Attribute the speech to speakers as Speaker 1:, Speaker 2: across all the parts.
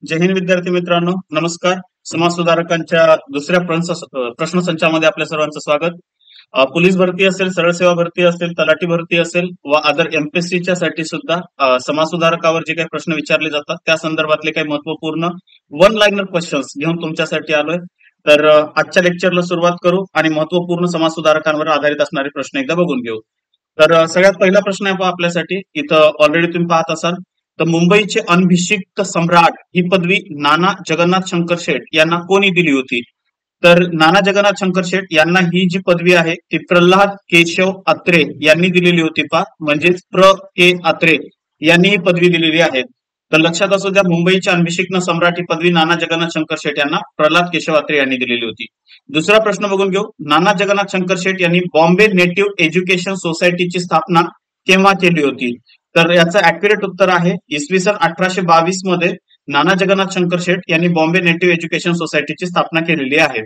Speaker 1: जय हिंद विद्यार्थी मित्रांनो, नमस्कार. समाज सुधारकांच्या दुसऱ्या प्रश्नसंचामध्ये आपल्या सर्वांचं स्वागत. पोलीस भरती असेल, सरळ सेवा भरती असेल, तलाठी भरती असेल व अदर एमपीएससीच्या साठी सुद्धा समाज सुधारकावर जे काही प्रश्न विचारले जातात त्या संदर्भातले काही महत्वपूर्ण वन लाईनर क्वेश्चन्स घेऊन तुमच्यासाठी आलोय. तर आजच्या लेक्चरला सुरुवात करू आणि महत्वपूर्ण समाज सुधारकांवर आधारित असणारे प्रश्न एकदा बघून घेऊ. तर सगळ्यात पहिला प्रश्न आहे आपल्यासाठी. इथं ऑलरेडी तुम्ही पाहत असाल तर मुंबईचे अनभिषिक्त सम्राट ही पदवी नाना जगन्नाथ शंकर शेठ यांना कोणी दिली होती? तर नाना जगन्नाथ शंकर शेठ यांना ही जी पदवी आहे ती प्रल्हाद केशव अत्रे यांनी दिलेली होती. म्हणजेच प्र के अत्रे यांनी ही पदवी दिलेली आहे. तर लक्षात असू द्या, मुंबईच्या अनभिषिक्त सम्राट ही पदवी नाना जगन्नाथ शंकर शेठ यांना प्रल्हाद केशव अत्रे यांनी दिलेली होती. दुसरा प्रश्न बघून घेऊ. नाना जगन्नाथ शंकर शेठ यांनी बॉम्बे नेटिव्ह एज्युकेशन सोसायटीची स्थापना केव्हा केली होती? तर याचं ऍक्युरेट उत्तर आहे इसवी सन 1822 मध्ये नाना जगन्नाथ शंकर शेठ यांनी बॉम्बे नेटिव्ह एज्युकेशन सोसायटीची स्थापना केलेली आहे.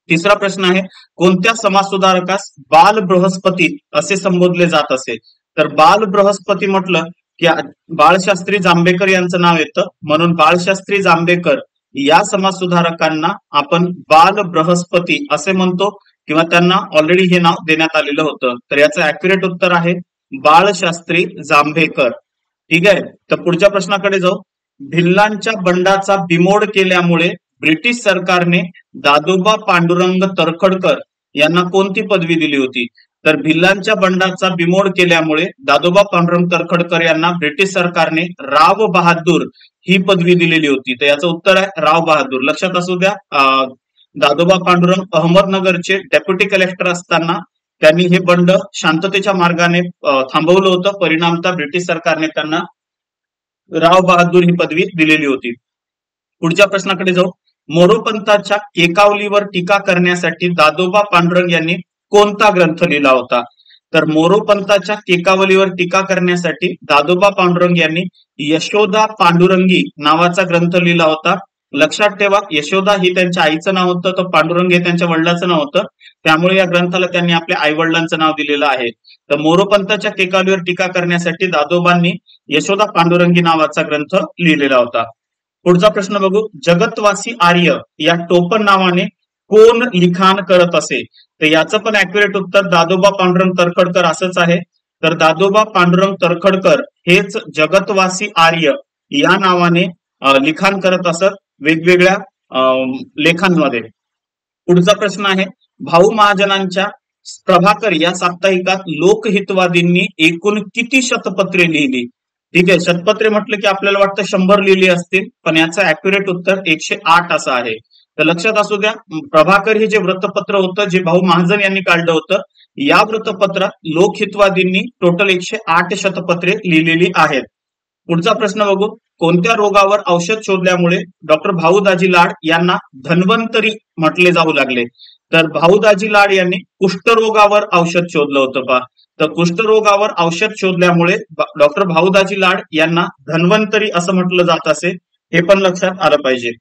Speaker 1: तिसरा प्रश्न आहे, कोणत्या समाज सुधारकास बाल बृहस्पती असे संबोधले जात असे? तर बाल बृहस्पती म्हटलं की बाळशास्त्री जांभेकर यांचं नाव येतं, म्हणून बाळशास्त्री जांभेकर या समाज सुधारकांना आपण बाल बृहस्पती असे म्हणतो किंवा त्यांना ऑलरेडी हे नाव देण्यात आलेलं होतं. तर याचं ऍक्युरेट उत्तर आहे बाळशास्त्री जांभेकर. ठीक आहे. तर पुढच्या प्रश्नाकडे जाऊ. भिल्लांच्या बंडाचा बिमोड केल्यामुळे ब्रिटिश सरकारने दादोबा पांडुरंग तरखडकर यांना कोणती पदवी दिली होती? तर भिल्लांच्या बंडाचा बिमोड केल्यामुळे दादोबा पांडुरंग तरखडकर यांना ब्रिटिश सरकारने राव बहादूर ही पदवी दिलेली होती. तर याचं उत्तर आहे राव बहादूर. लक्षात असू द्या, दादोबा पांडुरंग अहमदनगरचे डेप्युटी कलेक्टर असताना त्यांनी हे बंड शांततेच्या मार्गाने थांबवलं होतं. परिणामतः ब्रिटिश सरकारने त्यांना राव बहादूर ही पदवी दिलेली होती. पुढच्या प्रश्नाकडे जाऊ. मोरोपंतांच्या केकावलीवर टीका करण्यासाठी दादोबा पांडुरंग यांनी कोणता ग्रंथ लिहिला होता? तर मोरोपंतांच्या केकावलीवर टीका करण्यासाठी दादोबा पांडुरंग यांनी यशोदा पांडुरंगी नावाचा ग्रंथ लिहिला होता. लक्षात ठेवा, यशोदा ही त्यांच्या आईचं नाव होतं, तर पांडुरंग हे त्यांच्या वडिलांचं नाव होतं. त्यामुळे या ग्रंथाला त्यांनी आपल्या आई वडिलांचं नाव दिलेलं आहे. तर मोरोपंतांच्या केकावलीवर टीका करण्यासाठी दादोबांनी यशोदा पांडुरंगी नावाचा ग्रंथ लिहिलेला होता. पुढचा प्रश्न बघू. जगतवासी आर्य या टोपण नावाने कोण लिखाण करत असे? तर याचं पण ऍक्युरेट उत्तर दादोबा पांडुरंग तरखडकर असंच आहे. तर दादोबा पांडुरंग तरखडकर हेच जगतवासी आर्य या नावाने लिखाण करत असत वेगवेगळ्या लेखांमध्ये. पुढचा प्रश्न आहे, भाऊ महाजनांच्या प्रभाकर या साप्ताहिकात लोकहितवादींनी एकूण किती शतपत्रे लिहिली? ठीक आहे, शतपत्रे म्हटलं की आपल्याला वाटतं 100 लिहिली असतील, पण याचं ऍक्युरेट उत्तर 108 असं आहे. तर लक्षात असू द्या, प्रभाकर हे जे वृत्तपत्र होतं जे भाऊ महाजन यांनी काढलं होतं, या वृत्तपत्रात लोकहितवादींनी टोटल 108 शतपत्रे लिहिलेली आहेत. पुढचा प्रश्न बघू. कोणत्या रोगावर औषध शोधल्यामुळे डॉक्टर भाऊ दाजी लाड यांना धन्वंतरी म्हटले जाऊ लागले? तर भाऊ दाजी लाड यांनी कुष्ठरोगावर औषध शोधलं होतं. तर कुष्ठरोगावर औषध शोधल्यामुळे डॉक्टर भाऊ दाजी लाड यांना धन्वंतरी असं म्हटलं जात असे, हे पण लक्षात आलं पाहिजे.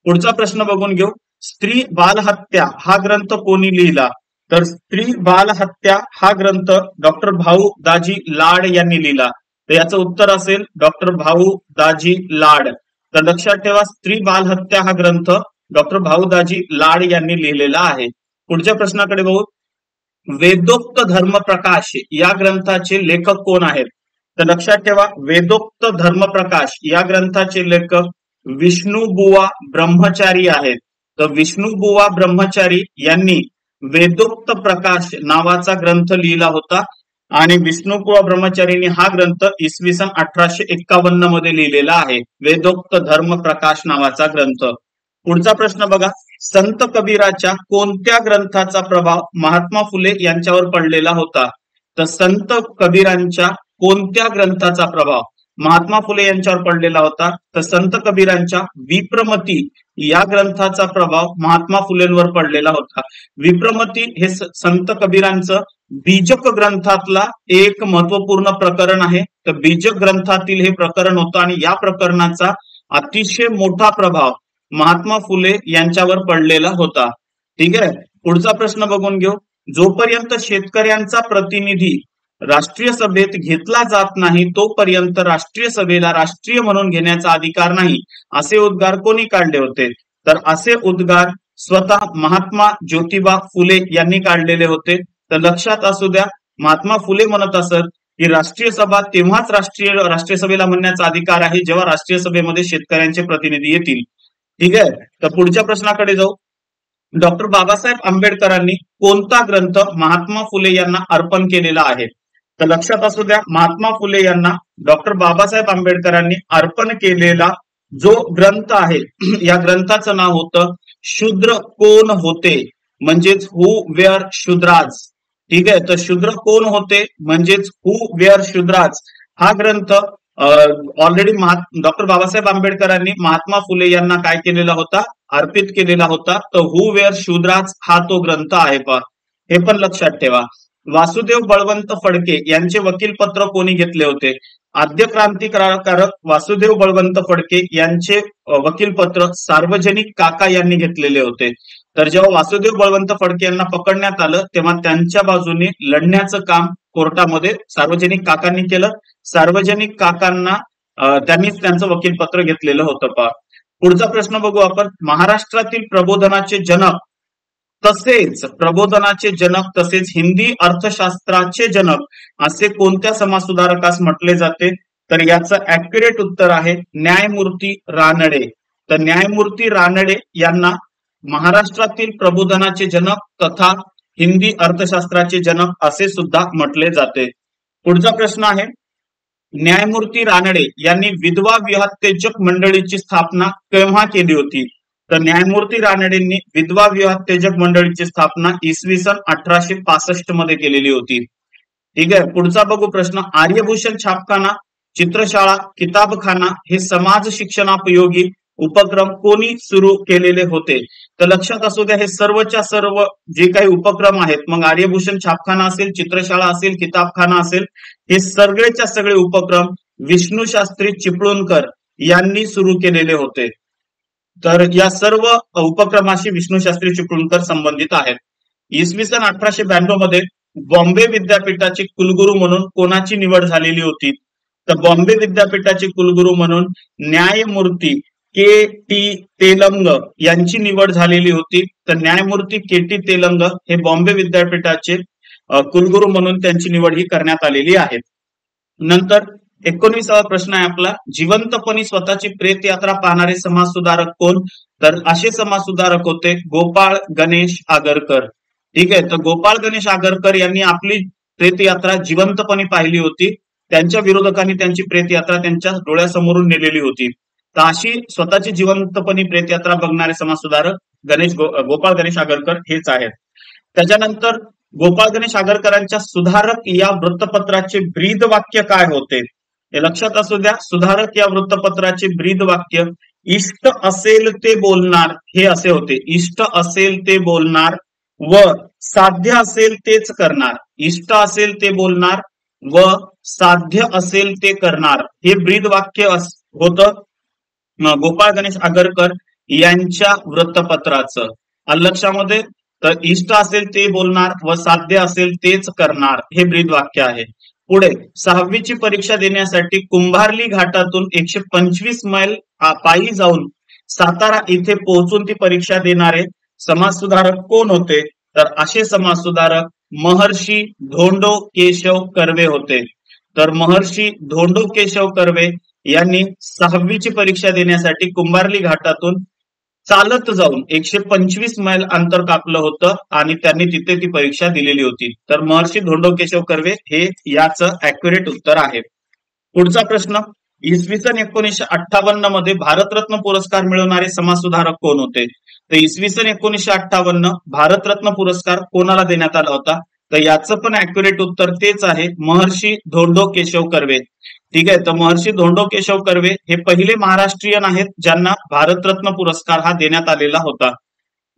Speaker 1: पुढचा प्रश्न बघून घेऊ. स्त्री बालहत्या हा ग्रंथ कोणी लिहिला? तर स्त्री बालहत्या हा ग्रंथ डॉक्टर भाऊ दाजी लाड यांनी लिहिला. तर याचं उत्तर असेल डॉक्टर भाऊ दाजी लाड. तर लक्षात ठेवा, स्त्री बालहत्या हा ग्रंथ डॉक्टर भाऊ दाजी लाड यांनी लिहिलेला आहे. पुढच्या प्रश्नाकडे बघू. वेदोक्त धर्मप्रकाश या ग्रंथाचे लेखक कोण आहेत? तर लक्षात ठेवा, वेदोक्त धर्मप्रकाश या ग्रंथाचे लेखक विष्णुबुवा ब्रह्मचारी आहेत. तर विष्णुबुवा ब्रह्मचारी यांनी वेदोक्त प्रकाश नावाचा ग्रंथ लिहिला होता आणि विष्णुबुवा ब्रह्मचारींनी हा ग्रंथ इसवी सन 1851 मध्ये लिहिलेला आहे, वेदोक्त धर्म प्रकाश नावाचा ग्रंथ. पुढचा प्रश्न बघा. संत कबीराच्या कोणत्या ग्रंथाचा प्रभाव महात्मा फुले यांच्यावर पडलेला होता? तर संत कबीरांच्या कोणत्या ग्रंथाचा प्रभाव महात्मा फुले यांच्यावर पडलेला होता? तर संत कबीरांच्या विप्रमती या ग्रंथाचा प्रभाव महात्मा फुलेंवर पडलेला होता. विप्रमती हे संत कबीरांचं बीजक ग्रंथातला एक महत्वपूर्ण प्रकरण आहे. तर बीजक ग्रंथातील हे प्रकरण होतं आणि या प्रकरणाचा अतिशय मोठा प्रभाव महात्मा फुले यांच्यावर पडलेला होता. ठीक आहे. पुढचा प्रश्न बघून घेऊ. जोपर्यंत शेतकऱ्यांचा प्रतिनिधी राष्ट्रीय सभेत घेतला जात नाही तोपर्यंत राष्ट्रीय सभेला राष्ट्रीय म्हणून घेण्याचा अधिकार नाही, असे उद्गार कोणी काढले होते? तर असे उद्गार स्वतः महात्मा ज्योतिबा फुले यांनी काढलेले होते. तर लक्षात असू द्या, महात्मा फुले म्हणत असत की राष्ट्रीय सभा तेव्हाच राष्ट्रीय सभेला म्हणण्याचा अधिकार आहे जेव्हा राष्ट्रीय सभेमध्ये शेतकऱ्यांचे प्रतिनिधी येतील. ठीक आहे, तर पुढच्या प्रश्नाकडे जाऊ. डॉक्टर बाबासाहेब आंबेडकरांनी कोणता ग्रंथ महात्मा फुले यांना अर्पण केलेला आहे? तर लक्षात असू द्या, महात्मा फुले यांना डॉक्टर बाबासाहेब आंबेडकरांनी अर्पण केलेला जो ग्रंथ आहे या ग्रंथाचं नाव होतं शूद्र कोण होते, म्हणजेच हु वेअर शूद्राज. ठीक आहे, तर शूद्र कोण होते म्हणजेच हु वेअर शूद्राज हा ग्रंथ ऑलरेडी डॉक्टर बाबासाहेब आंबेडकरांनी महात्मा फुले यांना काय केलेला होता? अर्पित केलेला होता. तर हु वेअर शूद्राज हा तो ग्रंथ आहे पहा, हे पण लक्षात ठेवा. वासुदेव बळवंत फडके यांचे वकीलपत्र कोणी घेतले होते? आद्य क्रांतिकारक वासुदेव बळवंत फडके यांचे वकीलपत्र सार्वजनिक काका यांनी घेतलेले होते. तर जेव्हा वासुदेव बळवंत फडके यांना पकडण्यात आलं तेव्हा त्यांच्या बाजूने लढण्याचं काम कोर्टामध्ये सार्वजनिक काकांनी केलं. सार्वजनिक काकांना त्यांनीच त्यांचं वकीलपत्र घेतलेलं होतं पहा. पुढचा प्रश्न बघू आपण. महाराष्ट्रातील प्रबोधनाचे जनक तसेच हिंदी अर्थशास्त्राचे जनक असे कोणत्या समाजसुधारकास म्हटले जाते? तर याचं ऍक्युरेट उत्तर आहे न्यायमूर्ती रानडे. तर न्यायमूर्ती रानडे यांना महाराष्ट्रातील प्रबोधनाचे जनक तथा हिंदी अर्थशास्त्राचे जनक असे सुद्धा म्हटले जाते. पुढचा प्रश्न आहे, न्यायमूर्ती रानडे यांनी विधवा विवाहोत्तेजक मंडळीची स्थापना केव्हा केली होती? तर न्यायमूर्ती रानडेंनी विधवा विवाहोत्तेजक मंडळीची स्थापना इसवी सन 1865 मध्ये केलेली होती. ठीक आहे, पुढचा बघू प्रश्न. आर्यभूषण छापखाना, चित्रशाळा, किताबखाना हे समाज शिक्षणापयोगी उपक्रम कोणी सुरू केलेले होते? तर लक्षात असू द्या, हे सर्वच्या सर्व जे काही उपक्रम आहेत, मग आर्यभूषण छापखाना असेल, चित्रशाळा असेल, किताबखाना असेल, हे सगळेच्या सगळे उपक्रम विष्णू शास्त्री चिपळूणकर यांनी सुरू केलेले होते. तर या सर्व उपक्रमाशी विष्णू शास्त्री चिपळूणकर संबंधित आहेत. इसवी सन 1892 मध्ये बॉम्बे विद्यापीठाचे कुलगुरू म्हणून कोणाची निवड झालेली होती? तर बॉम्बे विद्यापीठाचे कुलगुरू म्हणून न्यायमूर्ती के.टी. तेलंग यांची निवड झालेली होती. तर न्यायमूर्ती के.टी. तेलंग हे बॉम्बे विद्यापीठाचे कुलगुरू म्हणून त्यांची निवड ही करण्यात आलेली आहे. नंतर 19वा प्रश्न आहे आपला, जिवंतपणी स्वतःची प्रेत यात्रा पाहणारे समाजसुधारक कोण? तर असे समाजसुधारक होते गोपाळ गणेश आगरकर. ठीक आहे, तर गोपाळ गणेश आगरकर यांनी आपली प्रेत यात्रा जिवंतपणे पाहिली होती. त्यांच्या विरोधकांनी त्यांची प्रेत यात्रा त्यांच्या डोळ्यासमोरून नेलेली होती. तर अशी स्वतःची जिवंतपणे प्रेत यात्रा बघणारे समाजसुधारक गोपाळ गणेश आगरकर हेच आहेत. त्याच्यानंतर गोपाळ गणेश आगरकरांच्या सुधारक या वृत्तपत्राचे ब्रीद वाक्य काय होते? हे लक्षात असू द्या, सुधारक या वृत्तपत्राचे ब्रीद वाक्य इष्ट असेल ते बोलणार हे असे होते. इष्ट असेल ते बोलणार व साध्य असेल तेच करणार. इष्ट असेल ते बोलणार व साध्य असेल ते करणार हे ब्रीद वाक्य होतं गोपाळ गणेश आगरकर यांच्या वृत्तपत्राचं. लक्षामध्ये, तर इष्ट असेल ते बोलणार व साध्य असेल तेच करणार हे ब्रीद वाक्य आहे. पुढे 6वीची परीक्षा देण्यासाठी कुंभारली घाटातून 125 मैल पायी जाऊन सातारा इथे पोहोचून ती परीक्षा देणारे समाजसुधारक कोण होते? तर असे समाजसुधारक महर्षी धोंडो केशव कर्वे होते. तर महर्षी धोंडो केशव कर्वे यांनी 6वीची परीक्षा देण्यासाठी कुंभारली घाटातून चालत जाऊन 125 मैल अंतर कापलं होतं आणि त्यांनी तिथे ती परीक्षा दिलेली होती. तर महर्षी धोंडो केशव कर्वे हे याचं ऍक्युरेट उत्तर आहे. पुढचा प्रश्न, इसवी सन 1958 मध्ये भारतरत्न पुरस्कार मिळवणारे समाजसुधारक कोण होते? तर इसवी सन 1958 भारतरत्न पुरस्कार कोणाला देण्यात आला होता? तर याचं पण ऍक्युरेट उत्तर तेच आहे, महर्षी धोंडो केशव कर्वे. ठीक आहे, तर महर्षी धोंडो केशव कर्वे हे पहिले महाराष्ट्रीयन आहेत ज्यांना भारतरत्न पुरस्कार हा देण्यात आलेला होता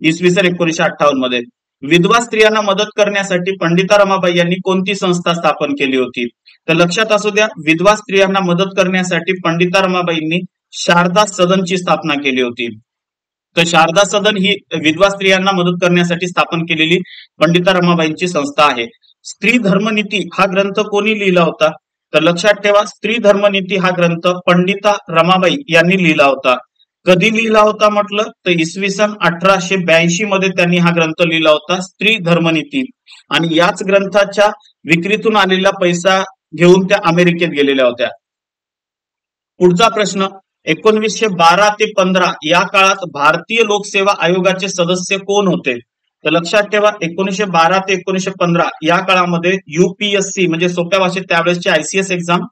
Speaker 1: इसवी सन 1958 मध्ये. विधवा स्त्रियांना मदत करण्यासाठी पंडिता रमाबाई यांनी कोणती संस्था स्थापन केली होती? तर लक्षात असू द्या, विधवा स्त्रियांना मदत करण्यासाठी पंडिता रमाबाईंनी शारदा सदनची स्थापना केली होती. तर शारदा सदन ही विधवा स्त्रियांना मदत करण्यासाठी स्थापन केलेली पंडिता रमाबाईंची संस्था आहे. स्त्री धर्मनीती हा ग्रंथ कोणी लिहिला होता? तर लक्षात ठेवा, स्त्री धर्मनीती हा ग्रंथ पंडिता रमाबाई यांनी लिहिला होता. कधी लिहिला होता म्हटलं तर इसवी सन 1882 मध्ये त्यांनी हा ग्रंथ लिहिला होता, स्त्री धर्मनीती. आणि याच ग्रंथाच्या विक्रीतून आलेला पैसा घेऊन त्या अमेरिकेत गेलेल्या होत्या. पुढचा प्रश्न, 1912 ते 15 या काळात भारतीय लोकसेवा आयोगाचे सदस्य कोण होते? तर लक्षात ठेवा, 1912 ते 1915 या काळामध्ये UPSC म्हणजे सोप्या भाषेत त्यावेळेसचे ICS एक्झाम,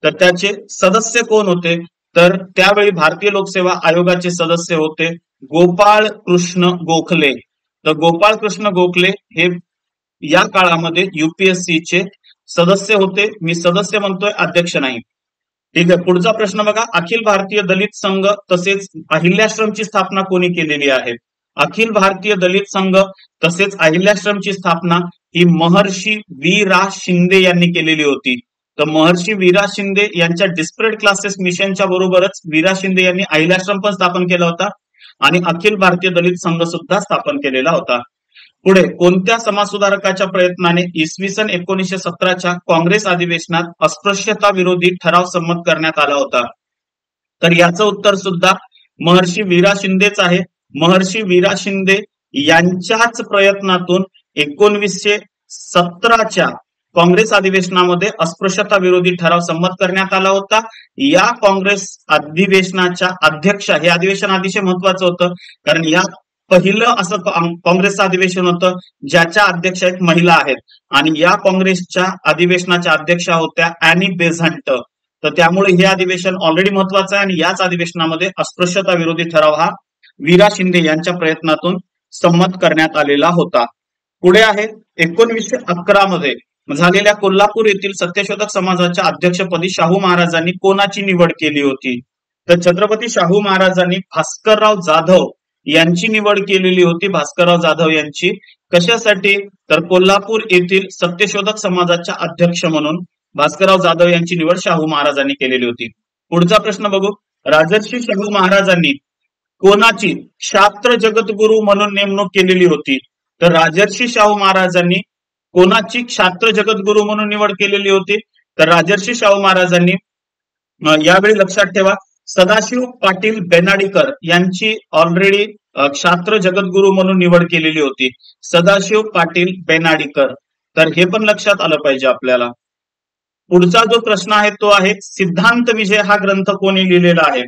Speaker 1: तर त्याचे सदस्य कोण होते? तर त्यावेळी भारतीय लोकसेवा आयोगाचे सदस्य होते गोपाळ कृष्ण गोखले. तर गोपाळ कृष्ण गोखले हे या काळामध्ये UPSC चे सदस्य होते. मी सदस्य म्हणतोय, अध्यक्ष नाही. ठीक आहे. पुढचा प्रश्न बघा, अखिल भारतीय दलित संघ तसेच अहिल्याश्रमची स्थापना कोणी केलेली आहे? अखिल भारतीय दलित संघ तसेच अहिल्याश्रमची स्थापना ही महर्षी वी.रा. शिंदे यांनी केलेली होती. तर महर्षी वी.रा. शिंदे यांच्या डिस्परेट क्लासेस मिशनच्या बरोबरच वी.रा. शिंदे यांनी अहिल्याश्रम पण स्थापन केला होता आणि अखिल भारतीय दलित संघ सुद्धा स्थापन केलेला होता. पुढे, कोणत्या समाजसुधारकाच्या प्रयत्नाने इसवी सन 1917च्या काँग्रेस अधिवेशनात अस्पृश्यता विरोधी ठराव संमत करण्यात आला होता? तर याचं उत्तर सुद्धा महर्षी वी.रा. शिंदेच आहे. महर्षी वी.रा. शिंदे यांच्याच प्रयत्नातून 1917च्या काँग्रेस अधिवेशनामध्ये अस्पृश्यता विरोधी ठराव संमत करण्यात आला होता. या काँग्रेस अधिवेशनाच्या अध्यक्षा, हे अधिवेशन अतिशय महत्वाचं होतं कारण या पहिलं असं काँग्रेसचं अधिवेशन होतं ज्याच्या अध्यक्षा एक महिला आहेत आणि या काँग्रेसच्या अधिवेशनाच्या अध्यक्षा होत्या ॲनी बेझंट. तर त्यामुळे हे अधिवेशन ऑलरेडी महत्वाचं आहे आणि याच अधिवेशनामध्ये अस्पृश्यता विरोधी ठराव हा वी.रा. शिंदे यांच्या प्रयत्नातून संमत करण्यात आलेला होता. पुढे आहे, 1911 मध्ये झालेल्या कोल्हापूर येथील सत्यशोधक समाजाच्या अध्यक्षपदी शाहू महाराजांनी कोणाची निवड केली होती? तर छत्रपती शाहू महाराजांनी भास्करराव जाधव यांची निवड केलेली होती. भास्करराव जाधव यांची कशासाठी? तर कोल्हापूर येथील सत्यशोधक समाजाच्या अध्यक्ष म्हणून भास्करराव जाधव यांची निवड शाहू महाराजांनी केलेली होती. पुढचा प्रश्न बघू, राजर्षी शाहू महाराजांनी कोणाची क्षात्र जगद्गुरु म्हणून नेमणूक केलेली होती? तर राजर्षी शाहू महाराजांनी कोणाची क्षात्र जगद्गुरु म्हणून निवड केलेली होती? तर राजर्षी शाहू महाराजांनी यावेळी लक्षात ठेवा, सदाशिव पाटील बेनाडीकर यांची ऑलरेडी क्षात्र जगद्गुरु म्हणून निवड केलेली होती. सदाशिव पाटील बेनाडीकर. तर हे पण लक्षात आलं पाहिजे आपल्याला. पुढचा जो प्रश्न आहे तो आहे, सिद्धांत विजय हा ग्रंथ कोणी लिहिलेला आहे?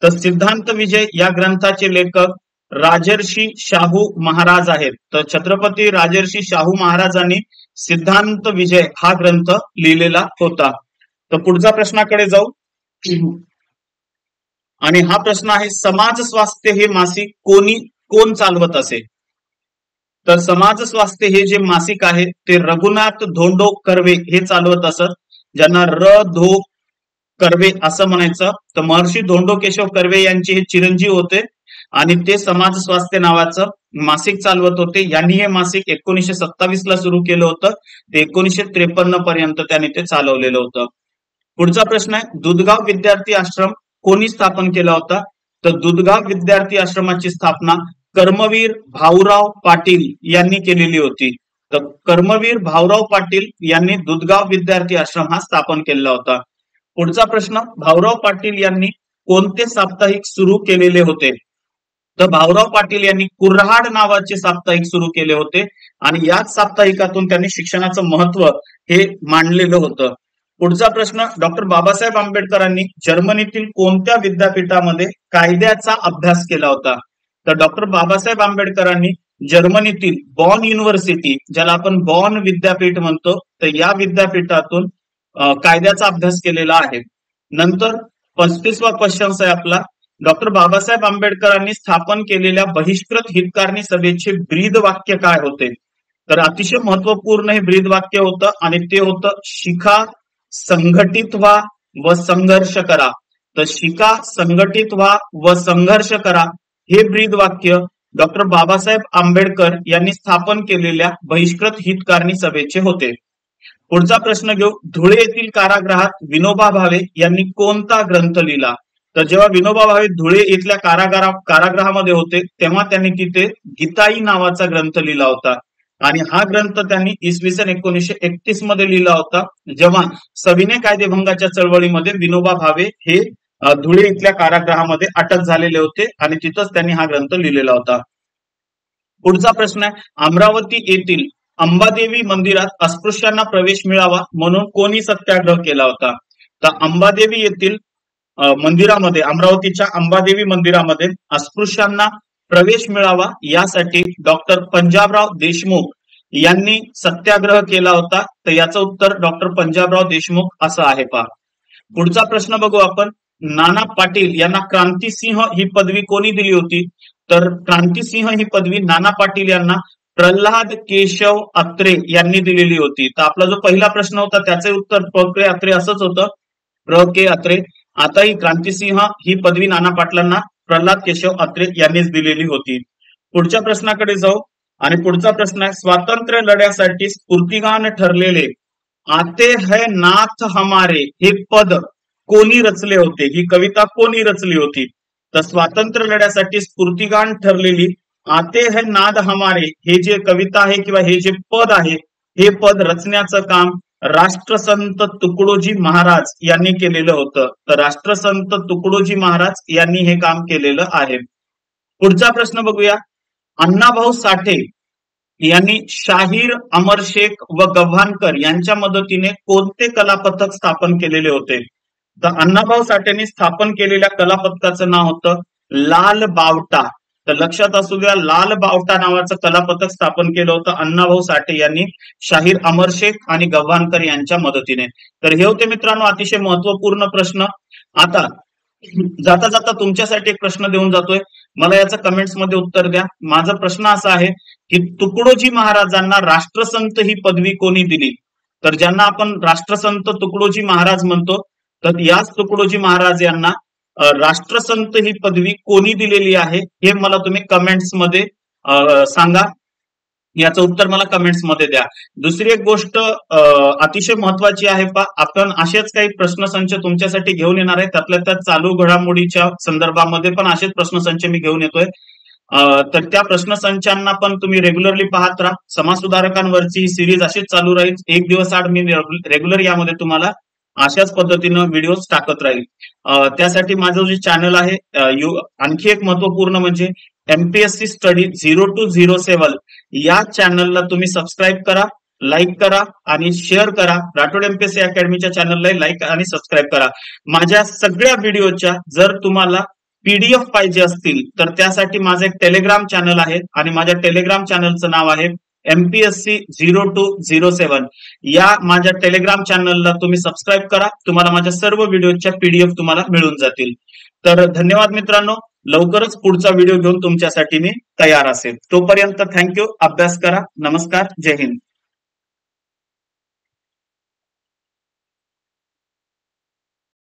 Speaker 1: तर सिद्धांत विजय या ग्रंथाचे लेखक राजर्षी शाहू महाराज आहेत. तर छत्रपती राजर्षी शाहू महाराजांनी सिद्धांत विजय हा ग्रंथ लिहिलेला होता. तर पुढच्या प्रश्नाकडे जाऊ आणि हा प्रश्न आहे, समाज स्वास्थ्य हे मासिक कोण चालवत असे? तर समाज स्वास्थ्य हे जे मासिक आहे ते रघुनाथ धोंडो कर्वे हे चालवत असत, ज्यांना धो कर्वे असं म्हणायचं. तर महर्षी धोंडो केशव कर्वे यांचे हे चिरंजीव होते आणि ते समाज स्वास्थ्य नावाचं मासिक चालवत होते. यांनी हे मासिक 1927 ला सुरू केलं होतं, ते 1953 पर्यंत त्यांनी ते चालवलेलं होतं. पुढचा प्रश्न आहे, दुधगाव विद्यार्थी आश्रम कोणी स्थापन केला होता? तर दुधगाव विद्यार्थी आश्रमाची स्थापना कर्मवीर भाऊराव पाटील यांनी केलेली होती. तर कर्मवीर भाऊराव पाटील यांनी दुधगाव विद्यार्थी आश्रम हा स्थापन केलेला होता. पुढचा प्रश्न, भाऊराव पाटील यांनी कोणते साप्ताहिक सुरू केलेले होते? तर भाऊराव पाटील यांनी कुऱ्हाड नावाचे साप्ताहिक सुरू केले होते आणि याच साप्ताहिकातून त्यांनी शिक्षणाचं महत्व हे मांडलेलं होतं. पुढचा प्रश्न, डॉक्टर बाबासाहेब आंबेडकरांनी जर्मनीतील कोणत्या विद्यापीठामध्ये कायद्याचा अभ्यास केला होता? तर डॉक्टर बाबासाहेब आंबेडकरांनी जर्मनीतील बॉन युनिव्हर्सिटी, ज्याला आपण बॉन विद्यापीठ म्हणतो, तर या विद्यापीठातून कायद्याचा अभ्यास केलेला आहे. नंतर 35वा क्वेश्चन आहे आपला, डॉक्टर बाबासाहेब आंबेडकरांनी स्थापन केलेल्या बहिष्कृत हितकारणी सभेचे ब्रीद वाक्य काय होते? तर अतिशय महत्वपूर्ण हे ब्रीद वाक्य होतं आणि ते होतं, शिखा संघटित व्हा व संघर्ष करा. तर शिका संघटित व्हा व संघर्ष करा हे ब्रीद वाक्य डॉक्टर बाबासाहेब आंबेडकर यांनी स्थापन केलेल्या बहिष्कृत हितकारणी सभेचे होते. पुढचा प्रश्न घेऊ, धुळे येथील कारागृहात विनोबा भावे यांनी कोणता ग्रंथ लिहिला? तर जेव्हा विनोबा भावे धुळे इथल्या कारागृहामध्ये होते तेव्हा त्यांनी तिथे गीताई नावाचा ग्रंथ लिहिला होता आणि हा ग्रंथ त्यांनी इसवी सन 1931 मध्ये लिहिला होता, जेव्हा सविनय कायदेभंगाच्या चळवळीमध्ये विनोबा भावे हे धुळे इथल्या कारागृहामध्ये अटक झालेले होते आणि तिथंच त्यांनी हा ग्रंथ लिहिलेला होता. पुढचा प्रश्न आहे, अमरावती येथील अंबादेवी मंदिरात अस्पृश्यांना प्रवेश मिळावा म्हणून कोणी सत्याग्रह केला होता? तर अंबादेवी येथील मंदिरामध्ये, अमरावतीच्या अंबादेवी मंदिरामध्ये अस्पृश्यांना प्रवेश मिळावा यासाठी डॉक्टर पंजाबराव देशमुख यांनी सत्याग्रह केला होता. तर याचं उत्तर डॉक्टर पंजाबराव देशमुख असं आहे. पहा पुढचा प्रश्न बघू आपण, नाना पाटील यांना क्रांतिसिंह ही पदवी कोणी दिली होती? तर क्रांतिसिंह ही पदवी नाना पाटील यांना प्रल्हाद केशव अत्रे यांनी दिलेली होती. तर आपला जो पहिला प्रश्न होता त्याचे उत्तर प के अत्रे असंच होतं, प्र के अत्रे. आता ही क्रांतिसिंह ही पदवी नाना पाटलांना प्रल्हाद केशव अत्रे यांनीच दिलेली होती. पुढच्या प्रश्नाकडे जाऊ आणि पुढचा प्रश्न आहे, स्वातंत्र्य लढ्यासाठी स्फूर्तिगान ठरलेले आते है नाथ हमारे हे पद कोणी रचले होते? ही कविता कोणी रचली होती? तर स्वातंत्र्य लढ्यासाठी स्फूर्तिगान ठरलेली आते है नाद हमारे हे जे कविता आहे किंवा हे जे पद आहे, हे पद रचण्याचं काम राष्ट्रसंत तुकडोजी महाराज यांनी केलेलं होतं. तर राष्ट्रसंत तुकडोजी महाराज यांनी हे काम केलेलं आहे. पुढचा प्रश्न बघूया, अण्णाभाऊ साठे यांनी शाहीर, अमरशेख व गव्हाणकर यांच्या मदतीने कोणते कलापथक स्थापन केलेले होते? तर अण्णाभाऊ साठेंनी स्थापन केलेल्या कलापथकाचं नाव होतं लाल बावटा. तर लक्षात असू द्या, लाल बावटा नावाचं कलापथक स्थापन केलं होतं अण्णाभाऊ साठे यांनी शाहीर, अमरशेख आणि गव्हाणकर यांच्या मदतीने. तर हे होते मित्रांनो अतिशय महत्वपूर्ण प्रश्न. आता जाता जाता तुमच्यासाठी एक प्रश्न देऊन जातोय, मला याचं कमेंट्स मध्ये उत्तर द्या. माझा प्रश्न असा आहे की तुकडोजी महाराजांना राष्ट्रसंत ही पदवी कोणी दिली? तर ज्यांना आपण राष्ट्रसंत तुकडोजी महाराज म्हणतो, तर याच तुकडोजी महाराज यांना राष्ट्रसंत ही पदवी कोणी दिलेली आहे हे मला तुम्ही कमेंट्स मध्ये सांगा. याचं उत्तर मला कमेंट्स मध्ये द्या. दुसरी एक गोष्ट अतिशय महत्वाची आहे, आपण असेच काही प्रश्नसंच तुमच्यासाठी घेऊन येणार आहे. त्यातल्या त्यात चालू घडामोडीच्या संदर्भामध्ये पण असेच प्रश्नसंच मी घेऊन येतोय. तर त्या प्रश्नसंचांना पण तुम्ही रेग्युलरली पाहत राहा. समाज सुधारकांवरची ही सिरीज अशीच चालू राहील. एक दिवस आड मी रेग्युलर यामध्ये तुम्हाला अशाच पद्धतीनं व्हिडिओ टाकत राहील. त्यासाठी माझं जे चॅनल आहे, आणखी एक महत्वपूर्ण म्हणजे एमपीएससी स्टडी 0 to 07 या चॅनलला तुम्ही सबस्क्राईब करा, लाईक करा आणि शेअर करा. राठोड एमपीएससी अकॅडमीच्या चॅनलला लाईक आणि सबस्क्राईब करा. माझ्या सगळ्या व्हिडिओच्या जर तुम्हाला पीडीएफ पाहिजे असतील तर त्यासाठी माझं एक टेलिग्राम चॅनल आहे आणि माझ्या टेलिग्राम चॅनलचं नाव आहे एमपीएससी 0 to 07. या माझ्या टेलिग्राम चॅनलला तुम्ही सबस्क्राईब करा, तुम्हाला माझ्या सर्व व्हिडिओच्या पीडीएफ तुम्हाला मिळून जातील. तर धन्यवाद मित्रांनो, लवकरच पुढचा व्हिडिओ घेऊन तुमच्यासाठी मी तयार असेल. तोपर्यंत थँक्यू. अभ्यास करा. नमस्कार. जय हिंद.